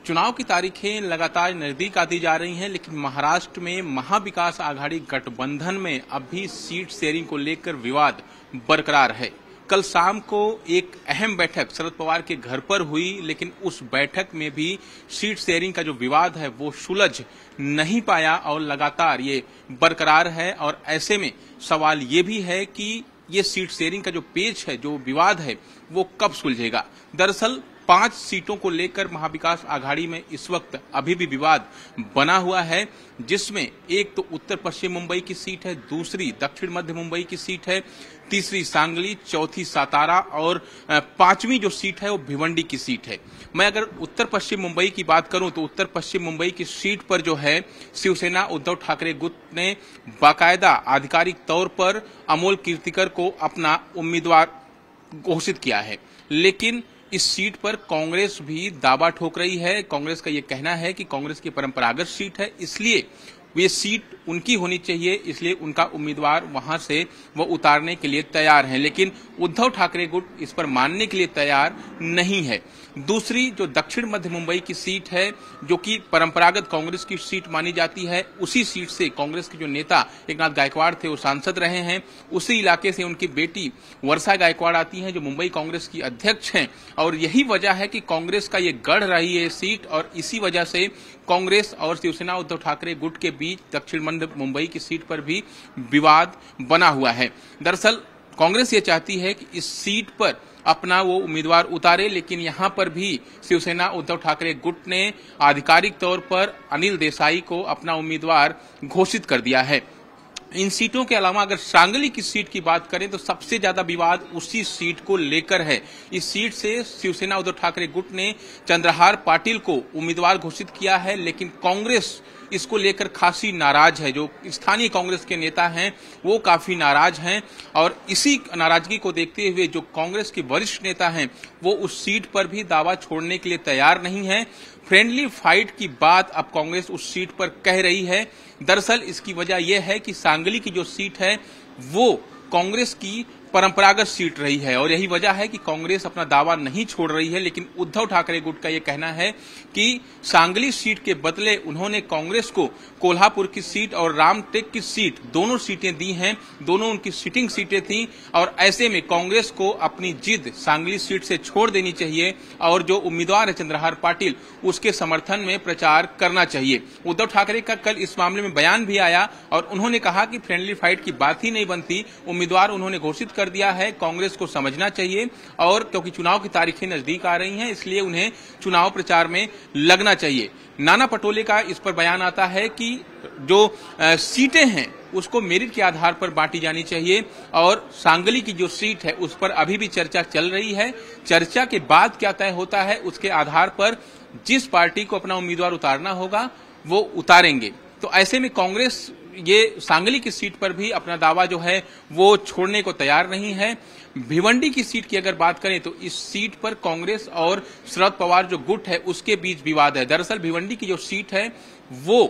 चुनाव की तारीखें लगातार नजदीक आती जा रही हैं, लेकिन महाराष्ट्र में महाविकास आघाड़ी गठबंधन में अब भी सीट शेयरिंग को लेकर विवाद बरकरार है। कल शाम को एक अहम बैठक शरद पवार के घर पर हुई, लेकिन उस बैठक में भी सीट शेयरिंग का जो विवाद है वो सुलझ नहीं पाया और लगातार ये बरकरार है। और ऐसे में सवाल ये भी है कि ये सीट शेयरिंग का जो पेच है, जो विवाद है, वो कब सुलझेगा। दरअसल 5 सीटों को लेकर महाविकास आघाड़ी में इस वक्त अभी भी विवाद बना हुआ है, जिसमें एक तो उत्तर पश्चिम मुंबई की सीट है, दूसरी दक्षिण मध्य मुंबई की सीट है, तीसरी सांगली, चौथी सातारा और 5वीं जो सीट है वो भिवंडी की सीट है। मैं अगर उत्तर पश्चिम मुंबई की बात करूं तो उत्तर पश्चिम मुंबई की सीट पर जो है शिवसेना उद्धव ठाकरे गुट ने बाकायदा आधिकारिक तौर पर अमोल कीर्तिकर को अपना उम्मीदवार घोषित किया है, लेकिन इस सीट पर कांग्रेस भी दावा ठोक रही है। कांग्रेस का यह कहना है कि कांग्रेस की परंपरागत सीट है, इसलिए ये सीट उनकी होनी चाहिए, इसलिए उनका उम्मीदवार वहां से वो उतारने के लिए तैयार हैं। लेकिन उद्धव ठाकरे गुट इस पर मानने के लिए तैयार नहीं है। दूसरी जो दक्षिण मध्य मुंबई की सीट है, जो कि परंपरागत कांग्रेस की सीट मानी जाती है, उसी सीट से कांग्रेस के जो नेता एकनाथ गायकवाड़ थे वो सांसद रहे हैं। उसी इलाके से उनकी बेटी वर्षा गायकवाड़ आती हैं, जो मुंबई कांग्रेस की अध्यक्ष हैं। और यही वजह है कि कांग्रेस का ये गढ़ रही है सीट, और इसी वजह से कांग्रेस और शिवसेना उद्धव ठाकरे गुट के बीच दक्षिण मध्य मुंबई की सीट पर भी विवाद बना हुआ है। दरअसल कांग्रेस ये चाहती है कि इस सीट पर अपना वो उम्मीदवार उतारे, लेकिन यहां पर भी शिवसेना उद्धव ठाकरे गुट ने आधिकारिक तौर पर अनिल देसाई को अपना उम्मीदवार घोषित कर दिया है। इन सीटों के अलावा अगर सांगली की सीट की बात करें तो सबसे ज्यादा विवाद उसी सीट को लेकर है। इस सीट से शिवसेना उद्धव ठाकरे गुट ने चंद्रहार पाटिल को उम्मीदवार घोषित किया है, लेकिन कांग्रेस इसको लेकर खासी नाराज है। जो स्थानीय कांग्रेस के नेता हैं वो काफी नाराज हैं, और इसी नाराजगी को देखते हुए जो कांग्रेस के वरिष्ठ नेता हैं वो उस सीट पर भी दावा छोड़ने के लिए तैयार नहीं है। फ्रेंडली फाइट की बात अब कांग्रेस उस सीट पर कह रही है। दरअसल इसकी वजह यह है कि सांगली की जो सीट है वो कांग्रेस की परंपरागत सीट रही है, और यही वजह है कि कांग्रेस अपना दावा नहीं छोड़ रही है। लेकिन उद्धव ठाकरे गुट का यह कहना है कि सांगली सीट के बदले उन्होंने कांग्रेस को कोल्हापुर की सीट और रामटेक की सीट, दोनों सीटें दी हैं, दोनों उनकी सिटिंग सीटें थीं, और ऐसे में कांग्रेस को अपनी जिद सांगली सीट से छोड़ देनी चाहिए और जो उम्मीदवार है चंद्रहार पाटिल, उसके समर्थन में प्रचार करना चाहिए। उद्धव ठाकरे का कल इस मामले में बयान भी आया और उन्होंने कहा कि फ्रेंडली फाइट की बात ही नहीं बनती, उम्मीदवार उन्होंने घोषित कर दिया है, कांग्रेस को समझना चाहिए, और क्योंकि चुनाव की तारीखें नजदीक आ रही हैं इसलिए उन्हें चुनाव प्रचार में लगना चाहिए। नाना पटोले का इस पर बयान आता है कि जो सीटें हैं उसको मेरिट के आधार पर बांटी जानी चाहिए, और सांगली की जो सीट है उस पर अभी भी चर्चा चल रही है। चर्चा के बाद क्या तय होता है उसके आधार पर जिस पार्टी को अपना उम्मीदवार उतारना होगा वो उतारेंगे। तो ऐसे में कांग्रेस ये सांगली की सीट पर भी अपना दावा जो है वो छोड़ने को तैयार नहीं है। भिवंडी की सीट की अगर बात करें तो इस सीट पर कांग्रेस और शरद पवार जो गुट है उसके बीच विवाद है। दरअसल भिवंडी की जो सीट है वो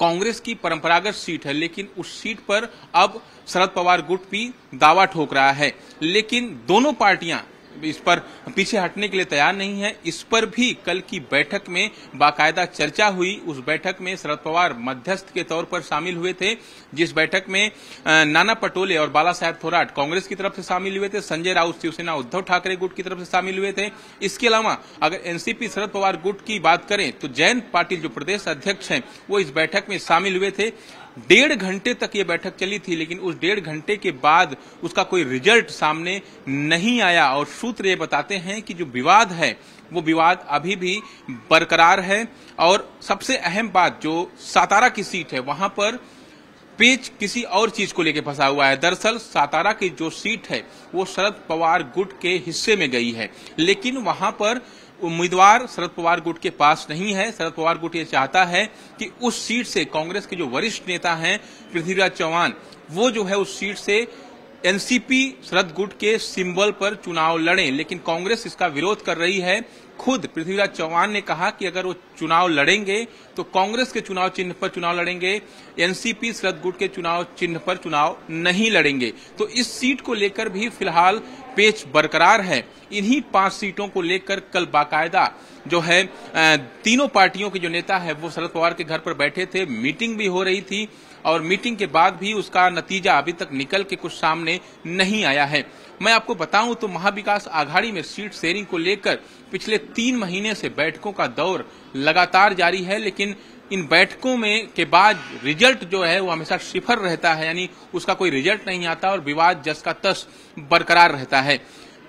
कांग्रेस की परंपरागत सीट है, लेकिन उस सीट पर अब शरद पवार गुट भी दावा ठोक रहा है, लेकिन दोनों पार्टियां इस पर पीछे हटने के लिए तैयार नहीं है। इस पर भी कल की बैठक में बाकायदा चर्चा हुई। उस बैठक में शरद पवार मध्यस्थ के तौर पर शामिल हुए थे, जिस बैठक में नाना पटोले और बाला साहेब थोराट कांग्रेस की तरफ से शामिल हुए थे, संजय राउत शिवसेना उद्धव ठाकरे गुट की तरफ से शामिल हुए थे। इसके अलावा अगर एनसीपी शरद पवार गुट की बात करें तो जयंत पाटिल जो प्रदेश अध्यक्ष हैं वो इस बैठक में शामिल हुए थे। 1.5 घंटे तक ये बैठक चली थी, लेकिन उस 1.5 घंटे के बाद उसका कोई रिजल्ट सामने नहीं आया, और सूत्र ये बताते हैं कि जो विवाद है वो विवाद अभी भी बरकरार है। और सबसे अहम बात जो सातारा की सीट है वहां पर पेच किसी और चीज को लेकर फंसा हुआ है। दरअसल सातारा की जो सीट है वो शरद पवार गुट के हिस्से में गई है, लेकिन वहां पर उम्मीदवार शरद पवार गुट के पास नहीं है। शरद पवार गुट ये चाहता है कि उस सीट से कांग्रेस के जो वरिष्ठ नेता हैं पृथ्वीराज चौहान, वो जो है उस सीट से एनसीपी शरद गुट के सिंबल पर चुनाव लड़ें, लेकिन कांग्रेस इसका विरोध कर रही है। खुद पृथ्वीराज चौहान ने कहा कि अगर वो चुनाव लड़ेंगे तो कांग्रेस के चुनाव चिन्ह पर चुनाव लड़ेंगे, एनसीपी शरद गुट के चुनाव चिन्ह पर चुनाव नहीं लड़ेंगे। तो इस सीट को लेकर भी फिलहाल पेच बरकरार है। इन्हीं 5 सीटों को लेकर कल बाकायदा जो है तीनों पार्टियों के जो नेता है वो शरद पवार के घर पर बैठे थे, मीटिंग भी हो रही थी और मीटिंग के बाद भी उसका नतीजा अभी तक निकल के कुछ सामने नहीं आया है। मैं आपको बताऊं तो महाविकास आघाड़ी में सीट शेयरिंग को लेकर पिछले 3 महीने से बैठकों का दौर लगातार जारी है, लेकिन इन बैठकों में के बाद रिजल्ट जो है वो हमेशा सिफर रहता है, यानी उसका कोई रिजल्ट नहीं आता और विवाद जस का तस बरकरार रहता है।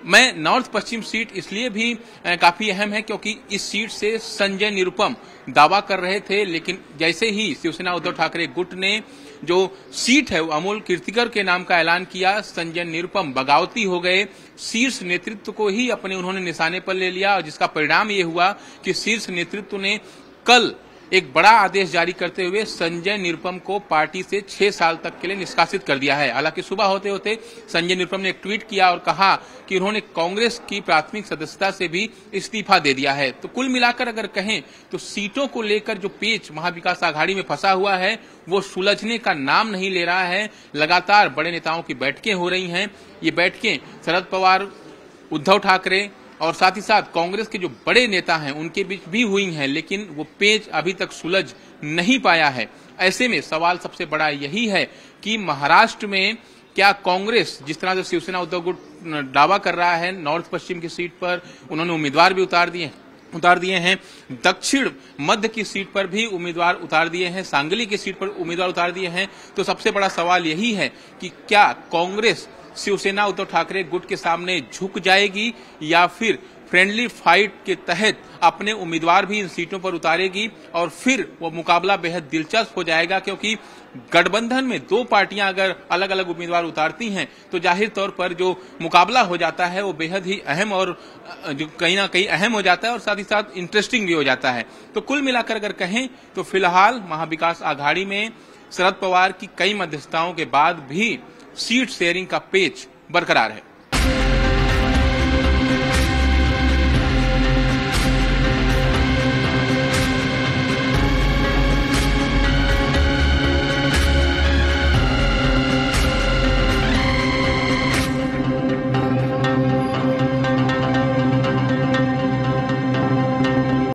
मैं नॉर्थ पश्चिम सीट इसलिए भी काफी अहम है क्योंकि इस सीट से संजय निरुपम दावा कर रहे थे, लेकिन जैसे ही शिवसेना उद्धव ठाकरे गुट ने जो सीट है वो अमोल कीर्तिकर के नाम का ऐलान किया, संजय निरुपम बगावती हो गए, शीर्ष नेतृत्व को ही अपने उन्होंने निशाने पर ले लिया और जिसका परिणाम ये हुआ कि शीर्ष नेतृत्व ने कल एक बड़ा आदेश जारी करते हुए संजय निरुपम को पार्टी से 6 साल तक के लिए निष्कासित कर दिया है। हालांकि सुबह होते होते संजय निरुपम ने एक ट्वीट किया और कहा कि उन्होंने कांग्रेस की प्राथमिक सदस्यता से भी इस्तीफा दे दिया है। तो कुल मिलाकर अगर कहें तो सीटों को लेकर जो पेच महाविकास आघाड़ी में फंसा हुआ है वो सुलझने का नाम नहीं ले रहा है। लगातार बड़े नेताओं की बैठकें हो रही हैं। ये बैठकें शरद पवार, उद्धव ठाकरे और साथ ही साथ कांग्रेस के जो बड़े नेता हैं उनके बीच भी हुई हैं, लेकिन वो पेच अभी तक सुलझ नहीं पाया है। ऐसे में सवाल सबसे बड़ा यही है कि महाराष्ट्र में क्या कांग्रेस, जिस तरह से शिवसेना उद्धव गुट दावा कर रहा है नॉर्थ पश्चिम की सीट पर उन्होंने उम्मीदवार भी उतार दिए हैं, दक्षिण मध्य की सीट पर भी उम्मीदवार उतार दिए हैं, सांगली की सीट पर उम्मीदवार उतार दिए हैं, तो सबसे बड़ा सवाल यही है कि क्या कांग्रेस शिवसेना उद्धव ठाकरे गुट के सामने झुक जाएगी या फिर फ्रेंडली फाइट के तहत अपने उम्मीदवार भी इन सीटों पर उतारेगी और फिर वो मुकाबला बेहद दिलचस्प हो जाएगा। क्योंकि गठबंधन में 2 पार्टियां अगर अलग अलग उम्मीदवार उतारती हैं तो जाहिर तौर पर जो मुकाबला हो जाता है वो बेहद ही अहम और जो कहीं ना कहीं अहम हो जाता है और साथ ही साथ इंटरेस्टिंग भी हो जाता है। तो कुल मिलाकर अगर कहें तो फिलहाल महाविकास आघाड़ी में शरद पवार की कई मध्यस्थताओं के बाद भी सीट शेयरिंग का पेच बरकरार है।